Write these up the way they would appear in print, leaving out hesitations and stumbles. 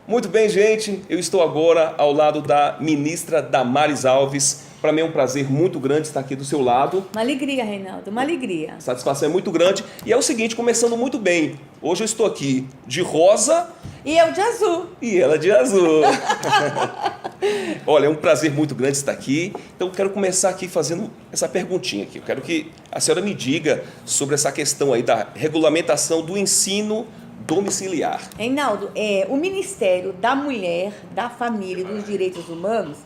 Muito bem, gente. Eu estou agora ao lado da ministra Damares Alves. Para mim é um prazer muito grande estar aqui do seu lado. Uma alegria, Reinaldo, uma alegria. A satisfação é muito grande. E é o seguinte, começando muito bem. Hoje eu estou aqui de rosa. E eu de azul. E ela de azul. Olha, é um prazer muito grande estar aqui. Então eu quero começar aqui fazendo essa perguntinha aqui. Eu quero que a senhora me diga sobre essa questão aí da regulamentação do ensino domiciliar. Reinaldo, o Ministério da Mulher, da Família e dos Direitos Humanos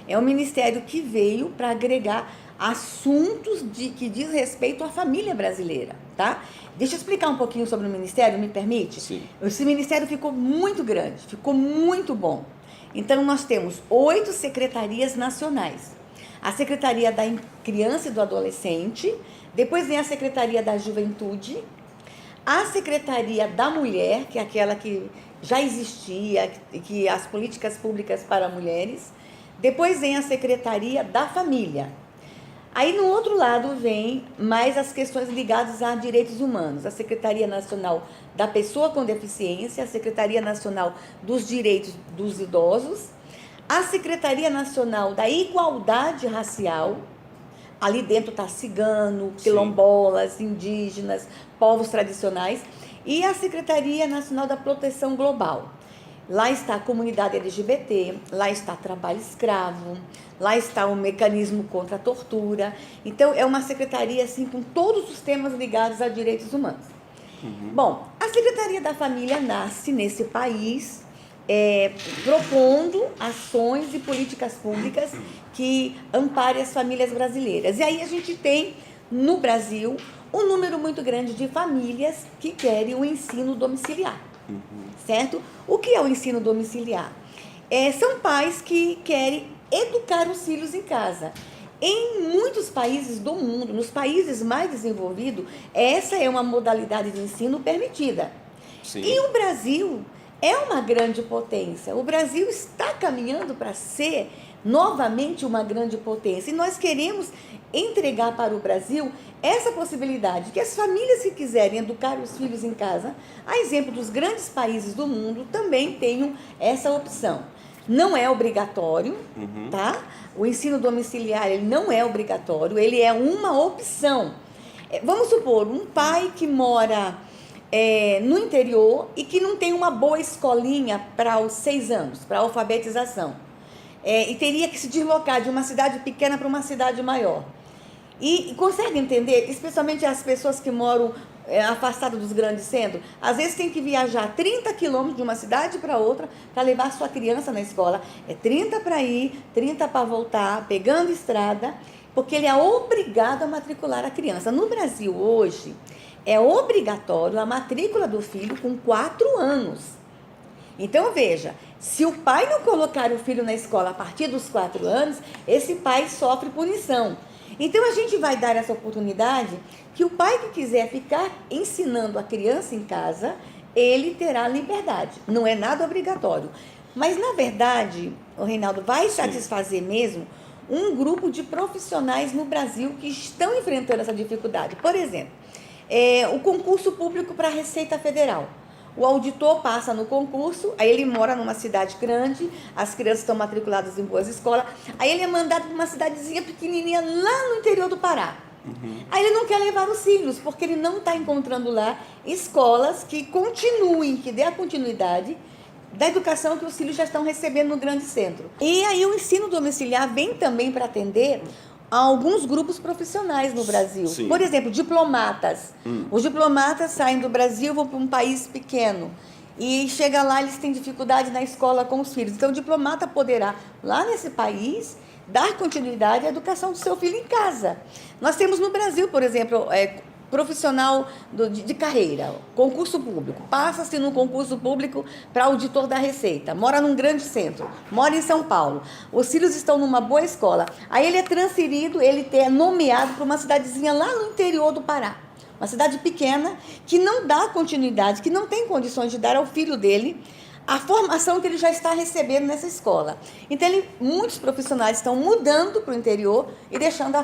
é um ministério que veio para agregar assuntos que diz respeito à família brasileira, tá? Deixa eu explicar um pouquinho sobre o ministério, me permite? Sim. Esse ministério ficou muito grande, ficou muito bom. Então, nós temos 8 secretarias nacionais. A Secretaria da Criança e do Adolescente, depois vem a Secretaria da Juventude, a Secretaria da Mulher, que é aquela que já existia, que as políticas públicas para mulheres. Depois vem a Secretaria da Família. Aí, no outro lado, vem mais as questões ligadas a direitos humanos. A Secretaria Nacional da Pessoa com Deficiência, a Secretaria Nacional dos Direitos dos Idosos, a Secretaria Nacional da Igualdade Racial. Ali dentro está cigano, quilombolas, indígenas, povos tradicionais. E a Secretaria Nacional da Proteção Global. Lá está a comunidade LGBT, lá está trabalho escravo, lá está o mecanismo contra a tortura. Então, é uma secretaria assim, com todos os temas ligados a direitos humanos. Bom, a Secretaria da Família nasce nesse país propondo ações e políticas públicas que amparem as famílias brasileiras. E aí a gente tem, no Brasil, um número muito grande de famílias que querem o ensino domiciliar. Certo? O que é o ensino domiciliar? São pais que querem educar os filhos em casa. Em muitos países do mundo, nos países mais desenvolvidos, essa é uma modalidade de ensino permitida. Sim. E o Brasil é uma grande potência. O Brasil está caminhando para ser novamente uma grande potência. E nós queremos entregar para o Brasil essa possibilidade, que as famílias que quiserem educar os filhos em casa, a exemplo dos grandes países do mundo, também tenham essa opção. Não é obrigatório, tá? O ensino domiciliar ele não é obrigatório, ele é uma opção. Vamos supor, um pai que mora no interior e que não tem uma boa escolinha para os 6 anos, para a alfabetização. E teria que se deslocar de uma cidade pequena para uma cidade maior. E consegue entender, especialmente as pessoas que moram afastadas dos grandes centros, às vezes tem que viajar 30 quilômetros de uma cidade para outra para levar sua criança na escola. 30 para ir, 30 para voltar, pegando estrada, porque ele é obrigado a matricular a criança. No Brasil hoje, é obrigatório a matrícula do filho com 4 anos. Então, veja, se o pai não colocar o filho na escola a partir dos 4 anos, esse pai sofre punição. Então, a gente vai dar essa oportunidade que o pai que quiser ficar ensinando a criança em casa, ele terá liberdade. Não é nada obrigatório. Mas, na verdade, o Reinaldo vai satisfazer mesmo um grupo de profissionais no Brasil que estão enfrentando essa dificuldade. Por exemplo, o concurso público para a Receita Federal. O auditor passa no concurso, aí ele mora numa cidade grande, as crianças estão matriculadas em boas escolas, aí ele é mandado para uma cidadezinha pequenininha lá no interior do Pará. Aí ele não quer levar os filhos, porque ele não está encontrando lá escolas que continuem, que dê a continuidade da educação que os filhos já estão recebendo no grande centro. E aí o ensino domiciliar vem também para atender a alguns grupos profissionais no Brasil. Sim. Por exemplo, diplomatas. Os diplomatas saem do Brasil, vão para um país pequeno. E chega lá, eles têm dificuldade na escola com os filhos. Então, o diplomata poderá, lá nesse país, dar continuidade à educação do seu filho em casa. Nós temos no Brasil, por exemplo, profissional de carreira, concurso público. Passa-se num concurso público para auditor da Receita. Mora num grande centro, mora em São Paulo. Os filhos estão numa boa escola. Aí ele é transferido, ele é nomeado para uma cidadezinha lá no interior do Pará. Uma cidade pequena que não dá continuidade, que não tem condições de dar ao filho dele a formação que ele já está recebendo nessa escola. Então, muitos profissionais estão mudando para o interior e deixando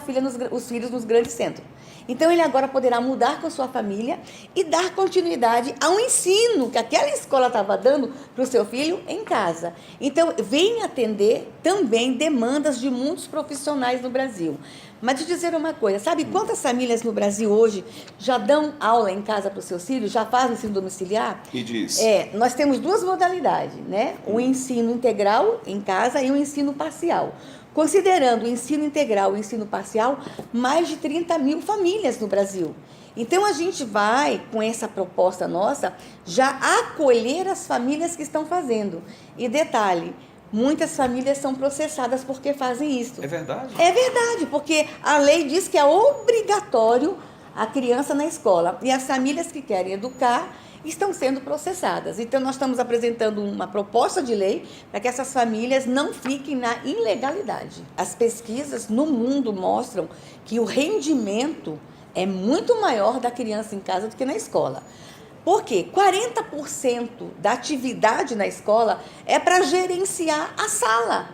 os filhos nos grandes centros. Então, ele agora poderá mudar com a sua família e dar continuidade ao ensino que aquela escola estava dando para o seu filho em casa. Então, vem atender também demandas de muitos profissionais no Brasil. Mas deixa eu dizer uma coisa, sabe quantas famílias no Brasil hoje já dão aula em casa para os seus filhos, já fazem ensino domiciliar? Me diz. Nós temos duas modalidades, né? O ensino integral em casa e o ensino parcial. Considerando o ensino integral e o ensino parcial, mais de 30 mil famílias no Brasil. Então, a gente vai, com essa proposta nossa, já acolher as famílias que estão fazendo. E detalhe, muitas famílias são processadas porque fazem isso. É verdade? É verdade, porque a lei diz que é obrigatório a criança na escola. E as famílias que querem educar estão sendo processadas. Então, nós estamos apresentando uma proposta de lei para que essas famílias não fiquem na ilegalidade. As pesquisas no mundo mostram que o rendimento é muito maior da criança em casa do que na escola. Por quê? 40% da atividade na escola é para gerenciar a sala.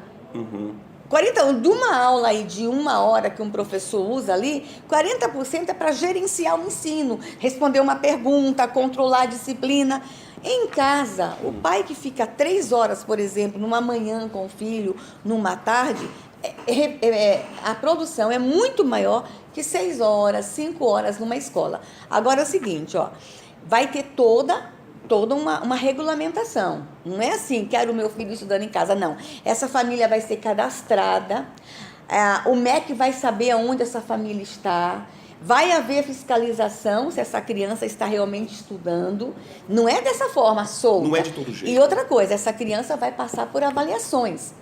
De uma aula aí de 1 hora que um professor usa ali, 40% é para gerenciar o ensino, responder uma pergunta, controlar a disciplina. Em casa, o pai que fica 3 horas, por exemplo, numa manhã com o filho, numa tarde, a produção é muito maior que 6 horas, 5 horas numa escola. Agora é o seguinte, vai ter toda uma regulamentação. Não é assim, quero o meu filho estudando em casa, não. Essa família vai ser cadastrada, o MEC vai saber aonde essa família está, vai haver fiscalização se essa criança está realmente estudando. Não é dessa forma, solta. Não é de todo jeito. E outra coisa, essa criança vai passar por avaliações.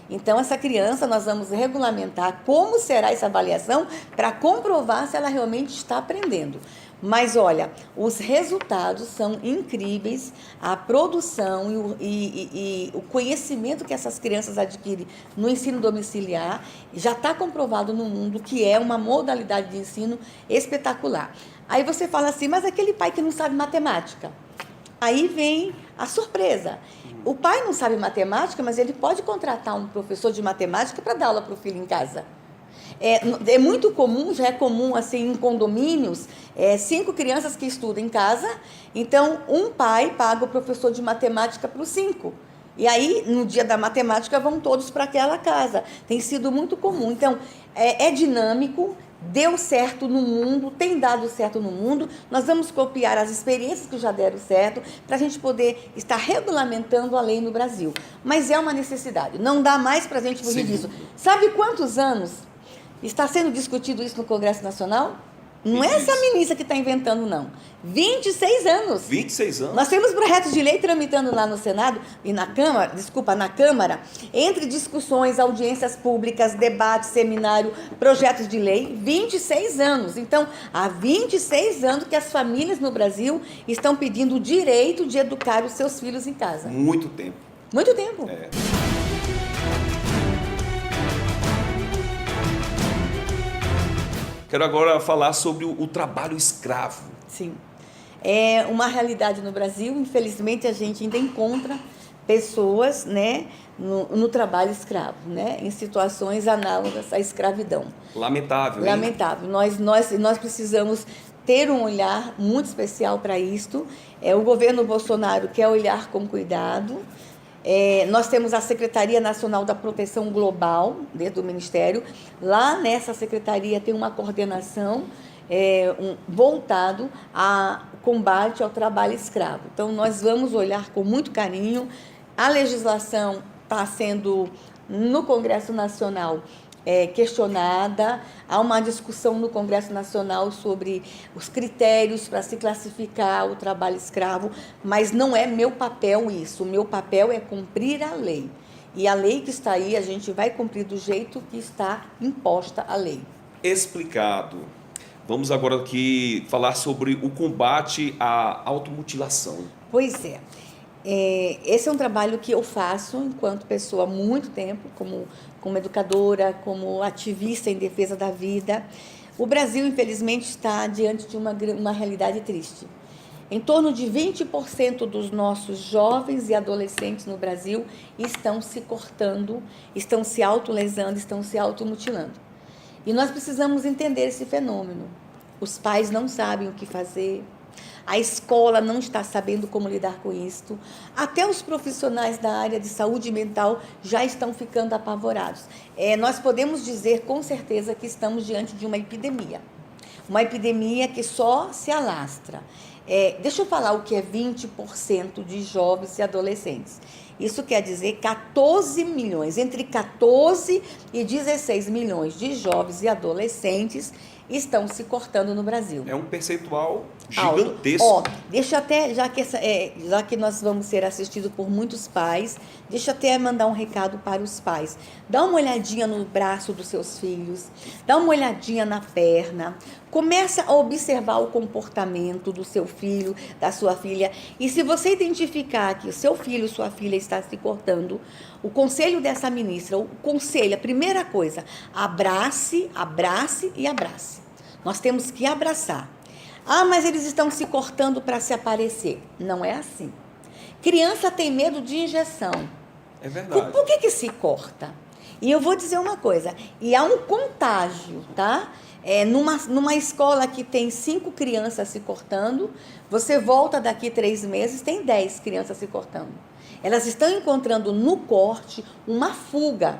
Então, essa criança, nós vamos regulamentar como será essa avaliação para comprovar se ela realmente está aprendendo. Mas, olha, os resultados são incríveis, a produção e o conhecimento que essas crianças adquirem no ensino domiciliar já está comprovado no mundo que é uma modalidade de ensino espetacular. Aí você fala assim, mas aquele pai que não sabe matemática? Aí vem a surpresa. O pai não sabe matemática, mas ele pode contratar um professor de matemática para dar aula para o filho em casa. É muito comum, já é comum assim em condomínios, 5 crianças que estudam em casa, então um pai paga o professor de matemática para os 5. E aí, no dia da matemática, vão todos para aquela casa. Tem sido muito comum. Então, é dinâmico, deu certo no mundo, tem dado certo no mundo. Nós vamos copiar as experiências que já deram certo para a gente poder estar regulamentando a lei no Brasil. Mas é uma necessidade, não dá mais para a gente fugir disso. Sabe quantos anos está sendo discutido isso no Congresso Nacional? Não é essa ministra que está inventando, não. 26 anos. 26 anos? Nós temos projetos de lei tramitando lá no Senado e na Câmara, entre discussões, audiências públicas, debates, seminário, projetos de lei, 26 anos. Então, há 26 anos que as famílias no Brasil estão pedindo o direito de educar os seus filhos em casa. Muito tempo. Muito tempo. Quero agora falar sobre o trabalho escravo. Sim. É uma realidade no Brasil. Infelizmente, a gente ainda encontra pessoas, né, no trabalho escravo, né, em situações análogas à escravidão. Lamentável, hein? Lamentável. Nós precisamos ter um olhar muito especial para isto. O governo Bolsonaro quer olhar com cuidado. Nós temos a Secretaria Nacional da Proteção Global, dentro do Ministério. Lá nessa secretaria tem uma coordenação voltado ao combate ao trabalho escravo. Então, nós vamos olhar com muito carinho. A legislação está sendo, no Congresso Nacional, questionada. Há uma discussão no Congresso Nacional sobre os critérios para se classificar o trabalho escravo, mas não é meu papel isso. O meu papel é cumprir a lei. E a lei que está aí, a gente vai cumprir do jeito que está imposta a lei. Explicado. Vamos agora aqui falar sobre o combate à automutilação. Pois é. Esse é um trabalho que eu faço enquanto pessoa há muito tempo, como educadora, como ativista em defesa da vida. O Brasil, infelizmente, está diante de uma realidade triste. Em torno de 20% dos nossos jovens e adolescentes no Brasil estão se cortando, estão se autolesando, estão se automutilando. E nós precisamos entender esse fenômeno. os pais não sabem o que fazer, a escola não está sabendo como lidar com isso, até os profissionais da área de saúde mental já estão ficando apavorados. Nós podemos dizer com certeza que estamos diante de uma epidemia que só se alastra. Deixa eu falar o que é 20% de jovens e adolescentes. Isso quer dizer 14 milhões, entre 14 e 16 milhões de jovens e adolescentes estão se cortando no Brasil. É um percentual gigantesco. Ó, deixa até, já que nós vamos ser assistidos por muitos pais, deixa até mandar um recado para os pais. Dá uma olhadinha no braço dos seus filhos, dá uma olhadinha na perna, começa a observar o comportamento do seu filho, da sua filha, e se você identificar que o seu filho, sua filha está se cortando, o conselho dessa ministra, a primeira coisa, abrace e abrace. Nós temos que abraçar. Ah, mas eles estão se cortando para se aparecer. Não é assim. Criança tem medo de injeção. É verdade. Por que se corta? E eu vou dizer uma coisa, e há um contágio, tá? Numa escola que tem 5 crianças se cortando, você volta daqui 3 meses, tem 10 crianças se cortando. Elas estão encontrando no corte uma fuga.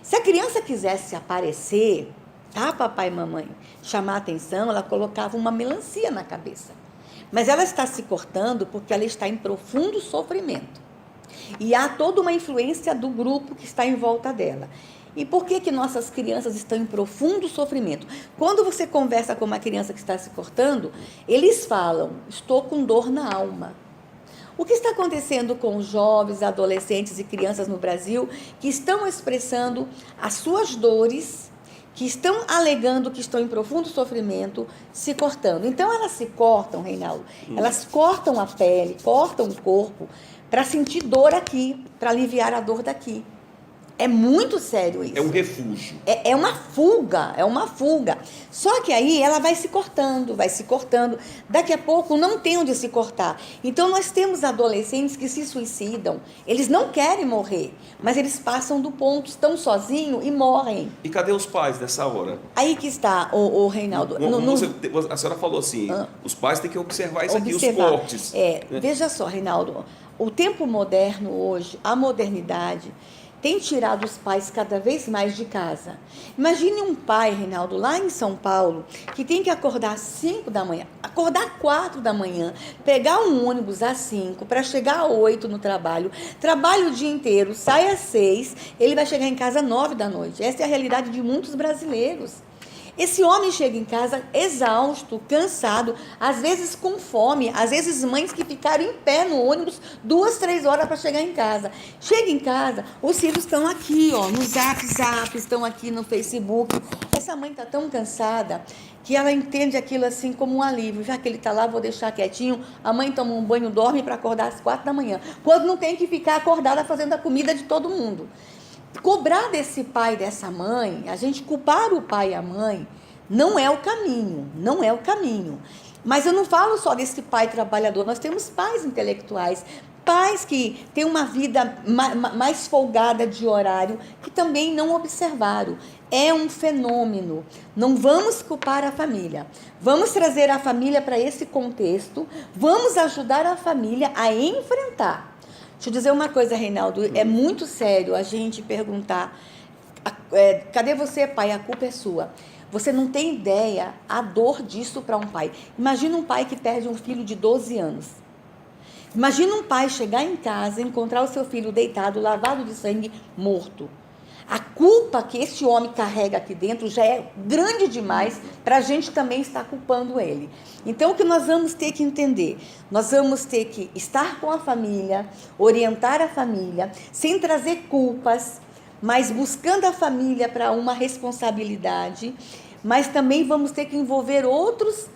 Se a criança quisesse aparecer, tá, papai e mamãe, chamar a atenção, ela colocava uma melancia na cabeça. Mas ela está se cortando porque ela está em profundo sofrimento. E há toda uma influência do grupo que está em volta dela. E por que nossas crianças estão em profundo sofrimento? Quando você conversa com uma criança que está se cortando, eles falam, estou com dor na alma. O que está acontecendo com os jovens, adolescentes e crianças no Brasil que estão expressando as suas dores, que estão alegando que estão em profundo sofrimento, se cortando? Então, elas se cortam, Reinaldo, elas cortam a pele, cortam o corpo para sentir dor aqui, para aliviar a dor daqui. É muito sério isso. É um refúgio. É uma fuga. Só que aí ela vai se cortando. Daqui a pouco não tem onde se cortar. Então nós temos adolescentes que se suicidam. Eles não querem morrer, mas eles passam do ponto, estão sozinhos e morrem. E cadê os pais nessa hora? Aí que está, o Reinaldo. A senhora falou assim, os pais têm que observar isso aqui, os cortes. Veja só, Reinaldo, o tempo moderno hoje, a modernidade, tem tirado os pais cada vez mais de casa. Imagine um pai, Reinaldo, lá em São Paulo, que tem que acordar às 5 da manhã, acordar às 4 da manhã, pegar um ônibus às 5 para chegar às 8 no trabalho, trabalha o dia inteiro, sai às 6, ele vai chegar em casa às 9 da noite. Essa é a realidade de muitos brasileiros. Esse homem chega em casa exausto, cansado, às vezes com fome, às vezes mães que ficaram em pé no ônibus 2, 3 horas para chegar em casa. Chega em casa, os filhos estão aqui, no Zap, estão aqui no Facebook. Essa mãe está tão cansada que ela entende aquilo assim como um alívio. Já que ele está lá, vou deixar quietinho. A mãe toma um banho, dorme para acordar às 4 da manhã. Quando não tem que ficar acordada fazendo a comida de todo mundo. Cobrar desse pai, dessa mãe, a gente culpar o pai e a mãe, não é o caminho. Mas eu não falo só desse pai trabalhador, nós temos pais intelectuais, pais que têm uma vida mais folgada de horário, que também não observaram. É um fenômeno. Não vamos culpar a família. Vamos trazer a família para esse contexto, vamos ajudar a família a enfrentar. Deixa eu dizer uma coisa, Reinaldo, é muito sério a gente perguntar, cadê você, pai? A culpa é sua. Você não tem ideia a dor disso para um pai. Imagina um pai que perde um filho de 12 anos. Imagina um pai chegar em casa e encontrar o seu filho deitado, lavado de sangue, morto. A culpa que esse homem carrega aqui dentro já é grande demais para a gente também estar culpando ele. Então, o que nós vamos ter que entender? Nós vamos ter que estar com a família, orientar a família, sem trazer culpas, mas buscando a família para uma responsabilidade, mas também vamos ter que envolver outros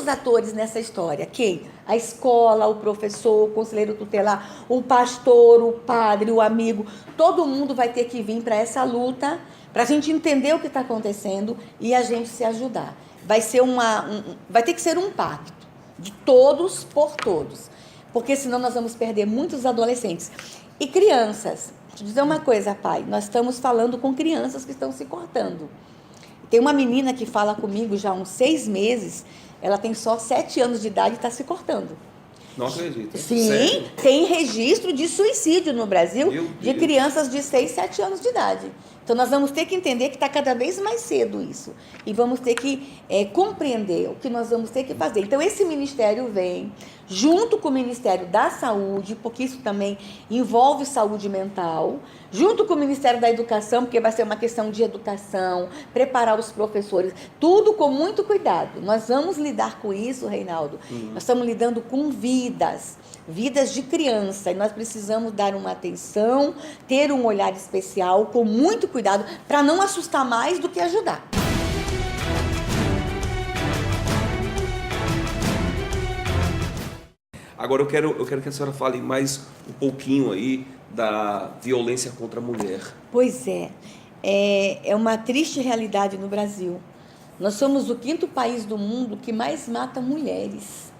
atores nessa história. Quem? A escola, o professor, o conselheiro tutelar, o pastor, o padre, o amigo. Todo mundo vai ter que vir para essa luta, para a gente entender o que está acontecendo e a gente se ajudar. Vai ter que ser um pacto de todos por todos, porque senão nós vamos perder muitos adolescentes. E crianças, deixa eu dizer uma coisa, pai, nós estamos falando com crianças que estão se cortando. Tem uma menina que fala comigo já há uns 6 meses, ela tem só 7 anos de idade e está se cortando. Não acredito. Sim, Sério? tem registro de suicídio no Brasil Meu de Deus. crianças de 6, 7 anos de idade. Então, nós vamos ter que entender que está cada vez mais cedo isso. E vamos ter que compreender o que nós vamos ter que fazer. Então, esse ministério vem junto com o Ministério da Saúde, porque isso também envolve saúde mental, junto com o Ministério da Educação, porque vai ser uma questão de educação, preparar os professores, tudo com muito cuidado. Nós vamos lidar com isso, Reinaldo. Nós estamos lidando com vidas de criança, e nós precisamos dar uma atenção, ter um olhar especial, com muito cuidado, para não assustar mais do que ajudar. Agora eu quero que a senhora fale mais um pouquinho aí da violência contra a mulher. Pois é uma triste realidade no Brasil. Nós somos o 5º país do mundo que mais mata mulheres.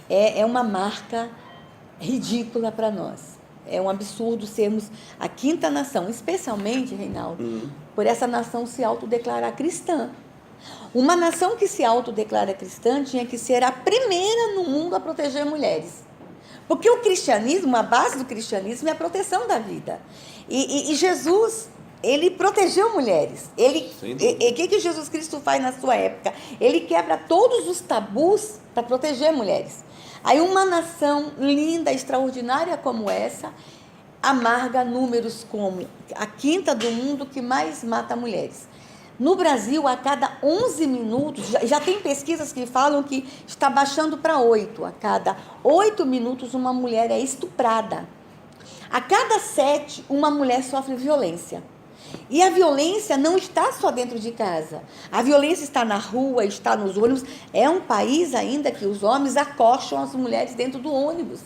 É uma marca ridícula para nós. É um absurdo sermos a 5ª nação, especialmente, Reinaldo, por essa nação se autodeclarar cristã. Uma nação que se autodeclara cristã tinha que ser a primeira no mundo a proteger mulheres. Porque o cristianismo, a base do cristianismo é a proteção da vida. E Jesus, ele protegeu mulheres. O que Jesus Cristo faz na sua época? Ele quebra todos os tabus para proteger mulheres. Aí uma nação linda, extraordinária como essa, amarga números como a 5ª do mundo que mais mata mulheres. No Brasil, a cada 11 minutos, já tem pesquisas que falam que está baixando para 8. A cada 8 minutos, uma mulher é estuprada. A cada 7, uma mulher sofre violência. E a violência não está só dentro de casa. A violência está na rua, está nos ônibus. É um país ainda que os homens acocham as mulheres dentro do ônibus.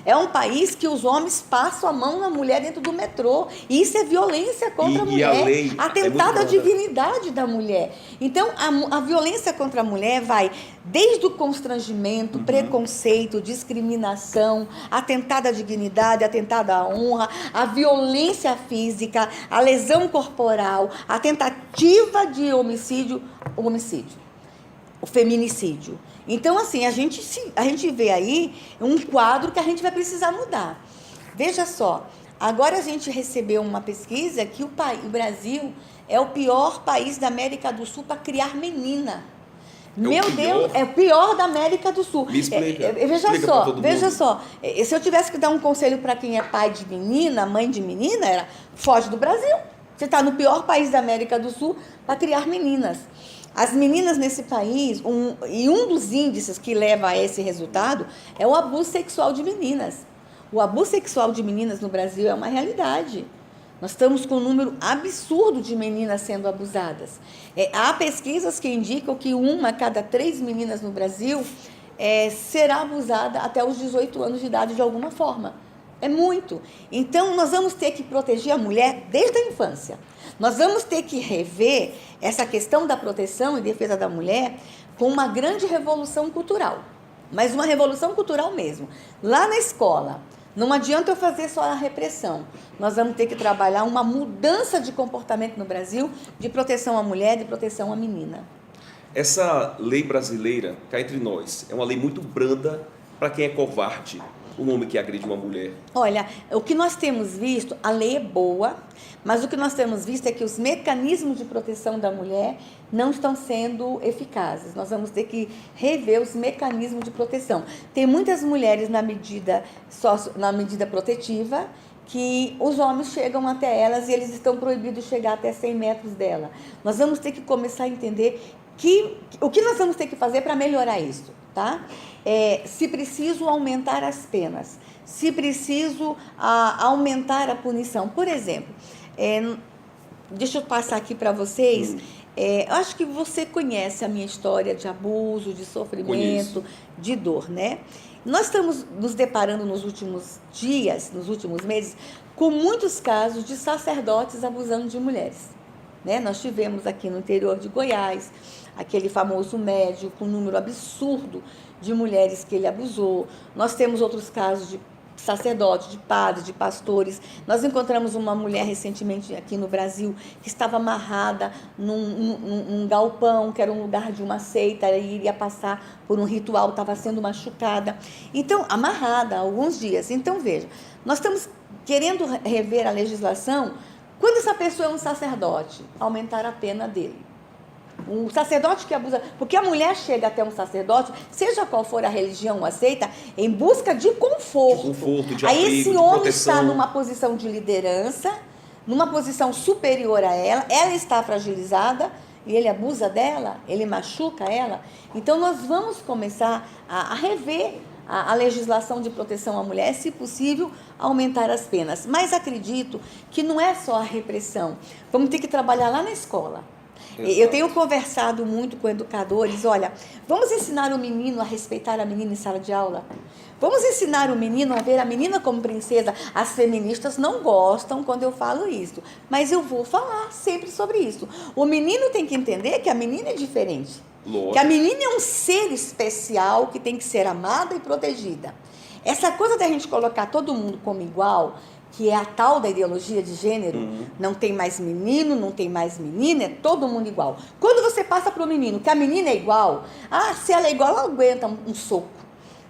É um país que os homens passam a mão na mulher dentro do metrô. E isso é violência contra a mulher. A lei atentado à dignidade da mulher. Então, a violência contra a mulher vai desde o constrangimento, preconceito, discriminação, atentado à dignidade, atentado à honra, a violência física, a lesão corporal, a tentativa de homicídio, o feminicídio. Então, assim, a gente vê aí um quadro que a gente vai precisar mudar. Veja só, agora a gente recebeu uma pesquisa que o Brasil é o pior país da América do Sul para criar menina. Meu Deus, é o pior da América do Sul. Me explica. Veja só. Se eu tivesse que dar um conselho para quem é pai de menina, mãe de menina, era foge do Brasil. Você está no pior país da América do Sul para criar meninas. As meninas nesse país, um dos índices que leva a esse resultado é o abuso sexual de meninas. O abuso sexual de meninas no Brasil é uma realidade. Nós estamos com um número absurdo de meninas sendo abusadas. Há pesquisas que indicam que 1 a cada 3 meninas no Brasil será abusada até os 18 anos de idade de alguma forma. É muito. Então, nós vamos ter que proteger a mulher desde a infância. Nós vamos ter que rever essa questão da proteção e defesa da mulher com uma grande revolução cultural. Mas uma revolução cultural mesmo. Lá na escola, não adianta eu fazer só a repressão. Nós vamos ter que trabalhar uma mudança de comportamento no Brasil de proteção à mulher e de proteção à menina. Essa lei brasileira, cá entre nós, é uma lei muito branda para quem é covarde. Um homem que agride uma mulher. Olha, o que nós temos visto, a lei é boa, mas o que nós temos visto é que os mecanismos de proteção da mulher não estão sendo eficazes. Nós vamos ter que rever os mecanismos de proteção. Tem muitas mulheres na medida protetiva que os homens chegam até elas e eles estão proibidos de chegar até 100 metros dela. Nós vamos ter que começar a entender o que nós vamos ter que fazer para melhorar isso, tá? Se preciso aumentar as penas, se preciso aumentar a punição. Por exemplo, deixa eu passar aqui para vocês, eu acho que você conhece a minha história de abuso, de sofrimento, de dor, né? Nós estamos nos deparando nos últimos dias, nos últimos meses, com muitos casos de sacerdotes abusando de mulheres. Né? Nós tivemos aqui no interior de Goiás, aquele famoso médico com um número absurdo de mulheres que ele abusou. Nós temos outros casos de sacerdotes, de padres, de pastores. Nós encontramos uma mulher recentemente aqui no Brasil que estava amarrada num galpão, que era um lugar de uma seita, e iria passar por um ritual, estava sendo machucada. Então, amarrada há alguns dias. Então, veja, nós estamos querendo rever a legislação. Quando essa pessoa é um sacerdote, aumentar a pena dele. Um sacerdote que abusa, porque a mulher chega até um sacerdote, seja qual for a religião aceita, em busca de conforto. De conforto, de Aí abrigo, esse de homem proteção. está numa posição de liderança, numa posição superior a ela está fragilizada e ele abusa dela, ele machuca ela. Então nós vamos começar a rever a legislação de proteção à mulher, se possível, aumentar as penas. Mas acredito que não é só a repressão, vamos ter que trabalhar lá na escola. Exato. Eu tenho conversado muito com educadores, olha, vamos ensinar o menino a respeitar a menina em sala de aula? Vamos ensinar o menino a ver a menina como princesa? As feministas não gostam quando eu falo isso, mas eu vou falar sempre sobre isso. O menino tem que entender que a menina é diferente. Lógico. Que a menina é um ser especial que tem que ser amada e protegida. Essa coisa da gente colocar todo mundo como igual, que é a tal da ideologia de gênero, não tem mais menino, não tem mais menina, é todo mundo igual. Quando você passa para o menino que a menina é igual, se ela é igual, ela aguenta um soco.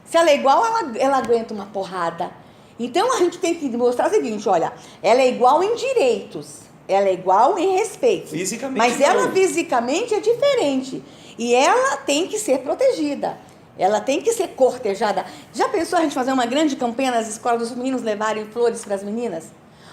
Se ela é igual, ela aguenta uma porrada. Então a gente tem que mostrar o seguinte, olha, ela é igual em direitos, ela é igual em respeito. Fisicamente mas não. Ela fisicamente é diferente. E ela tem que ser protegida. Ela tem que ser cortejada. Já pensou a gente fazer uma grande campanha nas escolas, dos meninos levarem flores para as meninas?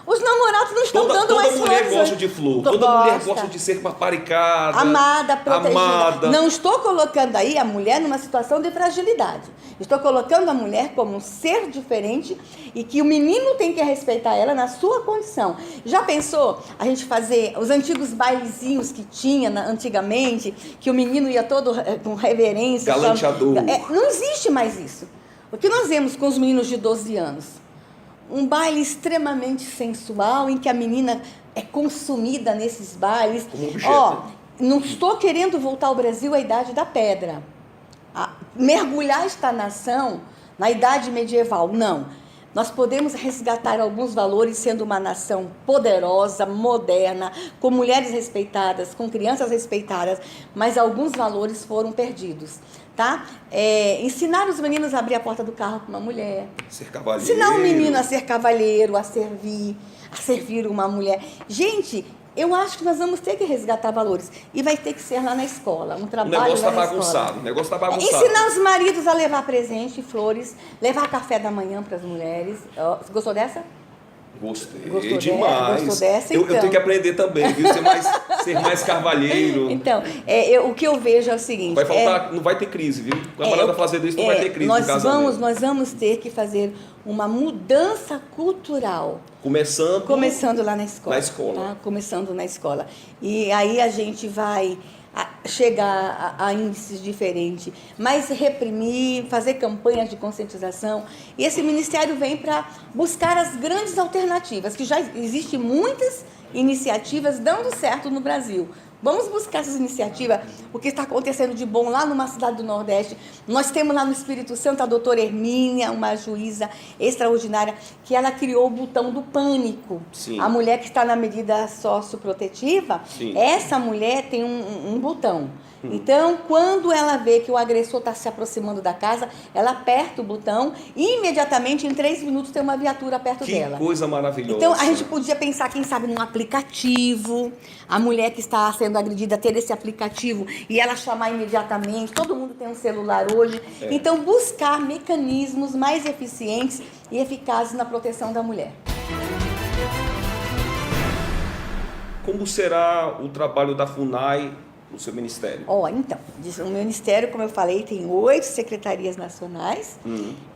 Os namorados não estão dando mais flores. Toda mulher gosta de flor. Toda mulher gosta de ser paparicada. Amada, protegida. Amada. Não estou colocando aí a mulher numa situação de fragilidade. Estou colocando a mulher como um ser diferente e que o menino tem que respeitar ela na sua condição. Já pensou a gente fazer os antigos bailezinhos que tinha antigamente, que o menino ia todo com reverência. Galanteador. Não existe mais isso. O que nós vemos com os meninos de 12 anos? Um baile extremamente sensual, em que a menina é consumida nesses bailes. Como objeto. Não estou querendo voltar ao Brasil à idade da pedra. Mergulhar esta nação na idade medieval, não. Nós podemos resgatar alguns valores sendo uma nação poderosa, moderna, com mulheres respeitadas, com crianças respeitadas, mas alguns valores foram perdidos. Tá? Ensinar os meninos a abrir a porta do carro com uma mulher. Ser cavalheiro. Ensinar o menino a ser cavalheiro, a servir uma mulher. Gente, eu acho que nós vamos ter que resgatar valores. E vai ter que ser lá na escola, um trabalho lá na escola. O negócio está bagunçado. Ensinar os maridos a levar presente, flores, levar café da manhã para as mulheres. Você gostou dessa? Gostei demais. Gostou dessa, então. Eu tenho que aprender também, viu? Ser mais cavalheiro. Então, o que eu vejo é o seguinte... Não vai ter crise, viu? Com a parada fazendo isso, não vai ter crise no casamento. Nós vamos ter que fazer uma mudança cultural. Começando lá na escola. Na escola. Tá? Começando na escola. E aí a gente vai chegar a índices diferentes, mas reprimir, fazer campanhas de conscientização. E esse ministério vem para buscar as grandes alternativas, que já existem muitas iniciativas dando certo no Brasil. Vamos buscar essas iniciativas, o que está acontecendo de bom lá numa cidade do Nordeste. Nós temos lá no Espírito Santo a doutora Hermínia, uma juíza extraordinária, que ela criou o botão do pânico. Sim. A mulher que está na medida socioprotetiva, sim, essa mulher tem um botão. Então, quando ela vê que o agressor está se aproximando da casa, ela aperta o botão e imediatamente, em 3 minutos, tem uma viatura perto dela. Que coisa maravilhosa. Então, a gente podia pensar, quem sabe, num aplicativo, a mulher que está sendo agredida ter esse aplicativo e ela chamar imediatamente. Todo mundo tem um celular hoje. Então, buscar mecanismos mais eficientes e eficazes na proteção da mulher. Como será o trabalho da FUNAI no seu ministério? Então, o meu ministério, como eu falei, tem 8 secretarias nacionais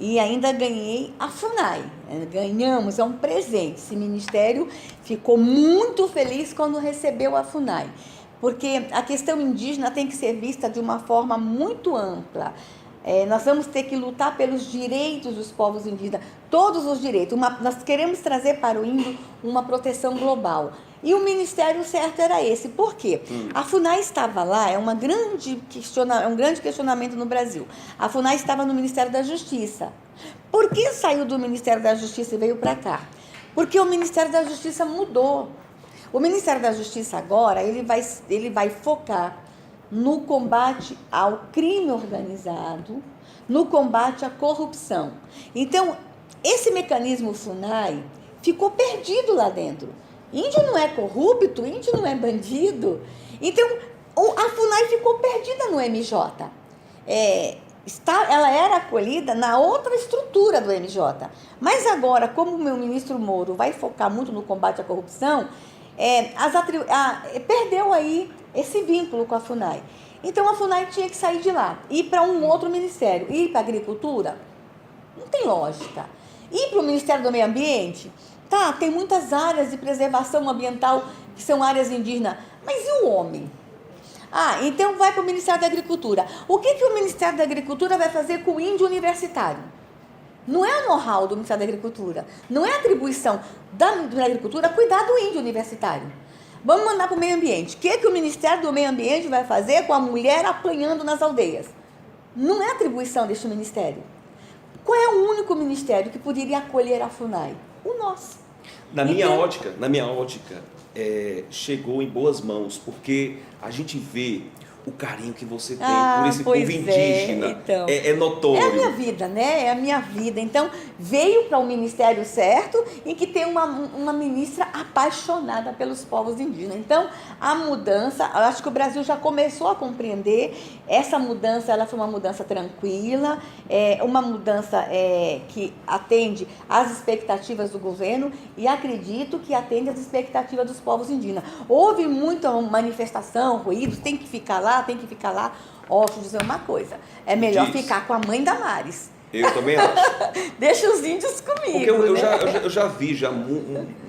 e ainda ganhei a FUNAI. Ganhamos, é um presente. Esse ministério ficou muito feliz quando recebeu a FUNAI, porque a questão indígena tem que ser vista de uma forma muito ampla. Nós vamos ter que lutar pelos direitos dos povos indígenas, todos os direitos. Nós queremos trazer para o índio uma proteção global. E o ministério certo era esse. Por quê? A FUNAI estava lá, é um grande questionamento no Brasil. A FUNAI estava no Ministério da Justiça. Por que saiu do Ministério da Justiça e veio para cá? Porque o Ministério da Justiça mudou. O Ministério da Justiça agora, ele vai focar no combate ao crime organizado, no combate à corrupção. Então, esse mecanismo FUNAI ficou perdido lá dentro. Índio não é corrupto, índio não é bandido. Então, a FUNAI ficou perdida no MJ. Ela era acolhida na outra estrutura do MJ. Mas agora, como o meu ministro Moro vai focar muito no combate à corrupção, perdeu aí esse vínculo com a FUNAI. Então, a FUNAI tinha que sair de lá, ir para um outro ministério. Ir para a agricultura? Não tem lógica. Ir para o Ministério do Meio Ambiente? Tá, tem muitas áreas de preservação ambiental que são áreas indígenas. Mas e o homem? Então vai para o Ministério da Agricultura. O que o Ministério da Agricultura vai fazer com o índio universitário? Não é o know-how do Ministério da Agricultura. Não é a atribuição da Agricultura cuidar do índio universitário. Vamos mandar para o meio ambiente. O que o Ministério do Meio Ambiente vai fazer com a mulher apanhando nas aldeias? Não é atribuição deste ministério. Qual é o único ministério que poderia acolher a FUNAI? O nosso. Na minha ótica, chegou em boas mãos, porque a gente vê o carinho que você tem por esse povo indígena. Então, é notório. É a minha vida, né? É a minha vida. Então, veio para o ministério certo, em que tem uma ministra apaixonada pelos povos indígenas. Então, a mudança, eu acho que o Brasil já começou a compreender. Essa mudança, ela foi uma mudança tranquila, uma mudança que atende às expectativas do governo e acredito que atende às expectativas dos povos indígenas. Houve muita manifestação, ruídos, tem que ficar lá. Ó, deixa eu dizer uma coisa. É melhor ficar com a mãe Damares. Eu também acho. Deixa os índios comigo. Porque eu já vi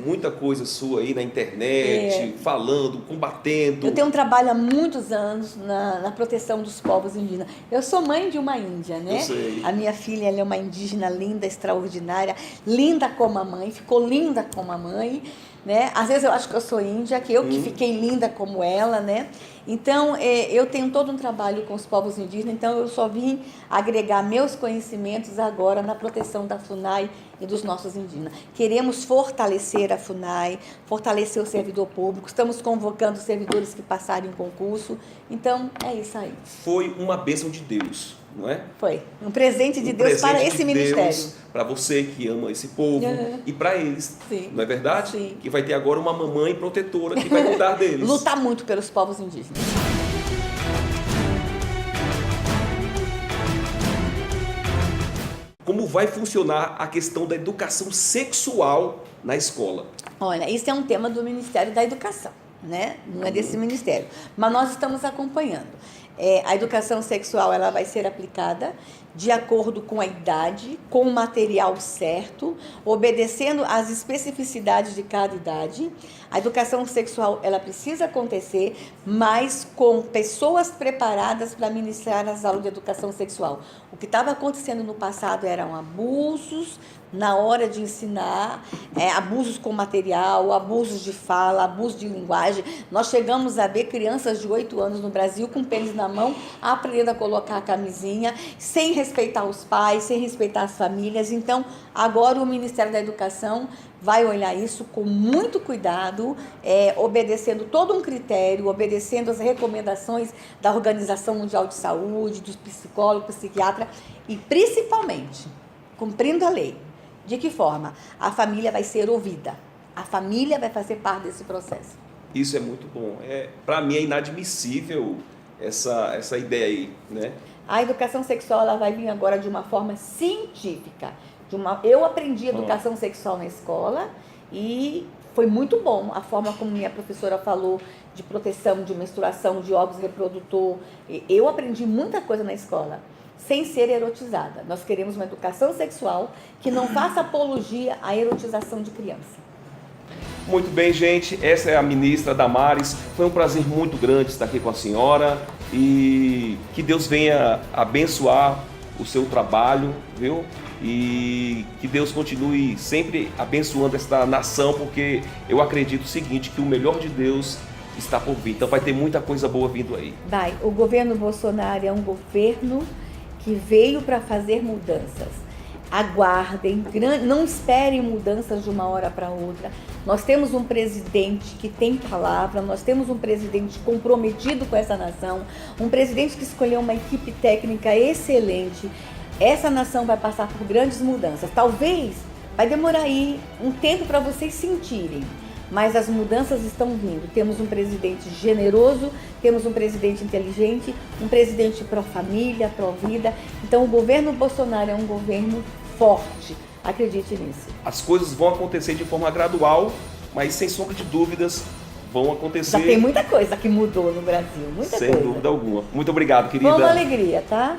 muita coisa sua aí na internet, falando, combatendo. Eu tenho um trabalho há muitos anos na proteção dos povos indígenas. Eu sou mãe de uma índia, né? Eu sei. A minha filha, ela é uma indígena linda, extraordinária, linda como a mãe, ficou linda como a mãe, né? Às vezes eu acho que eu sou índia, que eu que fiquei linda como ela, né? Então, eu tenho todo um trabalho com os povos indígenas, então eu só vim agregar meus conhecimentos agora na proteção da FUNAI e dos nossos indígenas. Queremos fortalecer a FUNAI, fortalecer o servidor público, estamos convocando servidores que passaram em concurso, então é isso aí. Foi uma bênção de Deus, não é? Foi, um presente de Deus para esse ministério. Para você que ama esse povo e para eles, Sim. não é verdade? Sim. Que vai ter agora uma mamãe protetora que vai cuidar deles. Lutar muito pelos povos indígenas. Como vai funcionar a questão da educação sexual na escola? Olha, isso é um tema do Ministério da Educação, né? Não é desse ministério, mas nós estamos acompanhando. A educação sexual ela vai ser aplicada de acordo com a idade, com o material certo, obedecendo às especificidades de cada idade. A educação sexual ela precisa acontecer, mas com pessoas preparadas para ministrar as aulas de educação sexual. O que estava acontecendo no passado eram abusos na hora de ensinar, abusos com material, abusos de fala, abuso de linguagem. Nós chegamos a ver crianças de 8 anos no Brasil com pênis na mão, aprendendo a colocar a camisinha, sem respeitar os pais, sem respeitar as famílias. Então, agora o Ministério da Educação vai olhar isso com muito cuidado, obedecendo todo um critério, obedecendo as recomendações da Organização Mundial de Saúde, dos psicólogos, psiquiatras e, principalmente, cumprindo a lei. De que forma? A família vai ser ouvida. A família vai fazer parte desse processo. Isso é muito bom. Para mim é inadmissível essa ideia aí, né? A educação sexual ela vai vir agora de uma forma científica. Eu aprendi educação sexual na escola e foi muito bom a forma como minha professora falou de proteção, de menstruação, de órgãos reprodutor. Eu aprendi muita coisa na escola, sem ser erotizada. Nós queremos uma educação sexual que não faça apologia à erotização de criança. Muito bem, gente. Essa é a ministra Damares. Foi um prazer muito grande estar aqui com a senhora e que Deus venha abençoar o seu trabalho, viu? E que Deus continue sempre abençoando esta nação, porque eu acredito o seguinte, que o melhor de Deus está por vir. Então vai ter muita coisa boa vindo aí. O governo Bolsonaro é um governo que veio para fazer mudanças. Aguardem, não esperem mudanças de uma hora para outra. Nós temos um presidente que tem palavra, nós temos um presidente comprometido com essa nação, um presidente que escolheu uma equipe técnica excelente. Essa nação vai passar por grandes mudanças. Talvez vai demorar aí um tempo para vocês sentirem, mas as mudanças estão vindo. Temos um presidente generoso, temos um presidente inteligente, um presidente pró-família, pró-vida. Então o governo Bolsonaro é um governo forte. Acredite nisso. As coisas vão acontecer de forma gradual, mas sem sombra de dúvidas vão acontecer. Já tem muita coisa que mudou no Brasil, muita coisa. Sem dúvida alguma. Muito obrigado, querida. Foi uma alegria, tá?